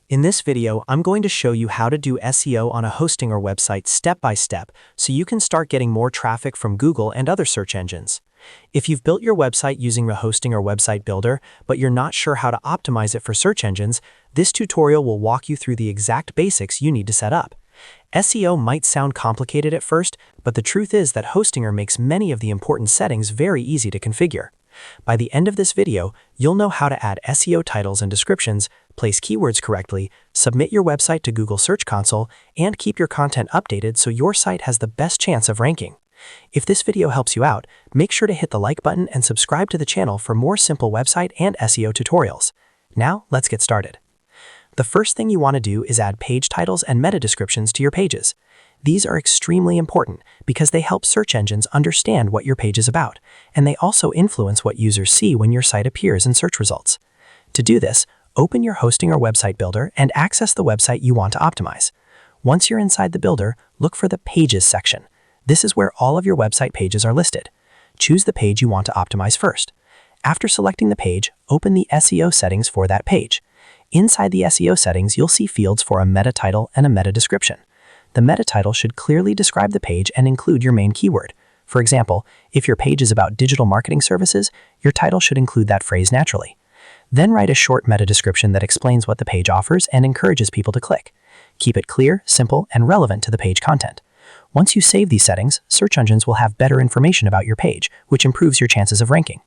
In this video, I'm going to show you how to do SEO on a hosting or website step by step so you can start getting more traffic from Google and other search engines. If you've built your website using a hosting or website builder, but you're not sure how to optimize it for search engines, this tutorial will walk you through the exact basics you need to set up. SEO might sound complicated at first, but the truth is that Hostinger makes many of the important settings very easy to configure. By the end of this video, you'll know how to add SEO titles and descriptions, place keywords correctly, submit your website to Google Search Console, and keep your content updated so your site has the best chance of ranking. If this video helps you out, make sure to hit the like button and subscribe to the channel for more simple website and SEO tutorials. Now, let's get started. The first thing you want to do is add page titles and meta descriptions to your pages. These are extremely important because they help search engines understand what your page is about, and they also influence what users see when your site appears in search results. To do this, open your hosting or website builder and access the website you want to optimize. Once you're inside the builder, look for the Pages section. This is where all of your website pages are listed. Choose the page you want to optimize first. After selecting the page, open the SEO settings for that page. Inside the SEO settings, you'll see fields for a meta title and a meta description. The meta title should clearly describe the page and include your main keyword. For example, if your page is about digital marketing services, your title should include that phrase naturally. Then write a short meta description that explains what the page offers and encourages people to click. Keep it clear, simple, and relevant to the page content. Once you save these settings, search engines will have better information about your page, which improves your chances of ranking.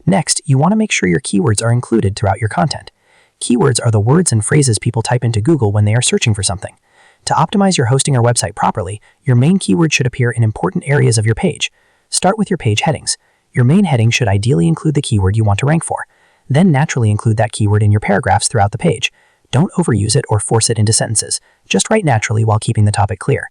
Next, you want to make sure your keywords are included throughout your content. Keywords are the words and phrases people type into Google when they are searching for something. To optimize your hosting or website properly, your main keyword should appear in important areas of your page. Start with your page headings. Your main heading should ideally include the keyword you want to rank for. Then naturally include that keyword in your paragraphs throughout the page. Don't overuse it or force it into sentences. Just write naturally while keeping the topic clear.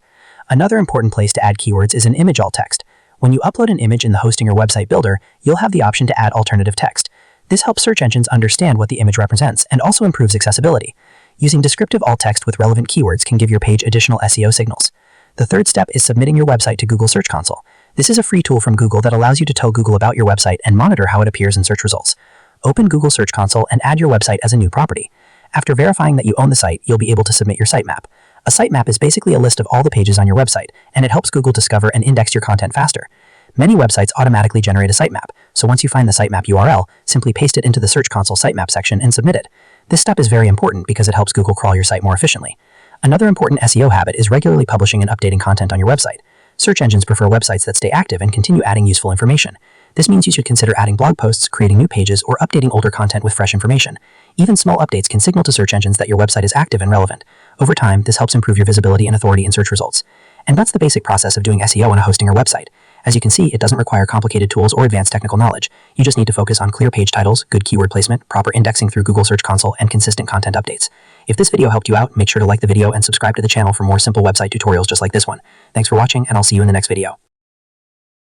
Another important place to add keywords is an image alt text. When you upload an image in the hosting or website builder, you'll have the option to add alternative text. This helps search engines understand what the image represents and also improves accessibility. Using descriptive alt text with relevant keywords can give your page additional SEO signals. The third step is submitting your website to Google Search Console. This is a free tool from Google that allows you to tell Google about your website and monitor how it appears in search results. Open Google Search Console and add your website as a new property. After verifying that you own the site, you'll be able to submit your sitemap. A sitemap is basically a list of all the pages on your website, and it helps Google discover and index your content faster. Many websites automatically generate a sitemap, so once you find the sitemap URL, simply paste it into the Search Console sitemap section and submit it. This step is very important because it helps Google crawl your site more efficiently. Another important SEO habit is regularly publishing and updating content on your website. Search engines prefer websites that stay active and continue adding useful information. This means you should consider adding blog posts, creating new pages, or updating older content with fresh information. Even small updates can signal to search engines that your website is active and relevant. Over time, this helps improve your visibility and authority in search results. And that's the basic process of doing SEO on a hosting or website. As you can see, it doesn't require complicated tools or advanced technical knowledge. You just need to focus on clear page titles, good keyword placement, proper indexing through Google Search Console, and consistent content updates. If this video helped you out, make sure to like the video and subscribe to the channel for more simple website tutorials just like this one. Thanks for watching, and I'll see you in the next video.